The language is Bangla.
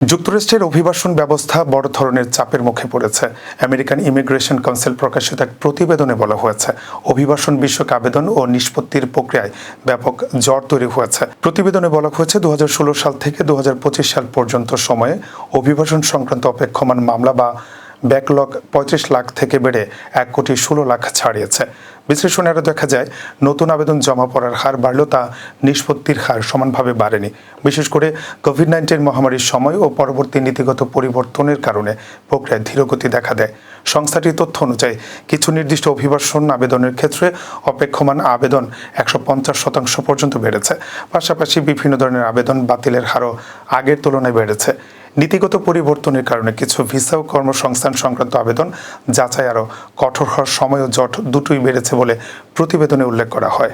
যুক্তরাষ্ট্রের অভিবাসন ব্যবস্থা বড় ধরনের চাপের মুখে পড়েছে। আমেরিকান ইমিগ্রেশন কাউন্সিল প্রকাশিত এক প্রতিবেদনে বলা হয়েছে, অভিবাসন বিষয়ক আবেদন ও নিষ্পত্তির প্রক্রিয়ায় ব্যাপক জট তৈরি হয়েছে। প্রতিবেদনে বলা হয়েছে 2016 সাল থেকে 2025 সাল পর্যন্ত সময়ে অভিবাসন সংক্রান্ত অপেক্ষমান মামলা বা ব্যাকলগ 35 লাখ থেকে বেড়ে 1,16 লাখ ছাড়িয়েছে। বিশ্লেষণে আরও দেখা যায়, নতুন আবেদন জমা পড়ার হার বাড়লেও তা নিষ্পত্তির হার সমানভাবে বাড়েনি। বিশেষ করে কোভিড-19 মহামারীর সময় ও পরবর্তী নীতিগত পরিবর্তনের কারণে প্রক্রিয়ায় ধীরগতি দেখা দেয়। সংস্থাটির তথ্য অনুযায়ী কিছু নির্দিষ্ট অভিবাসন আবেদনের ক্ষেত্রে অপেক্ষমান আবেদন 150% পর্যন্ত বেড়েছে। পাশাপাশি বিভিন্ন ধরনের আবেদন বাতিলের হারও আগের তুলনায় বেড়েছে। নীতিগত পরিবর্তনের কারণে কিছু ভিসা ও কর্মসংস্থান সংক্রান্ত আবেদন যাচাই আরও কঠোর হওয়ার সময় ও জট দুটোই বেড়েছে বলে প্রতিবেদনে উল্লেখ করা হয়।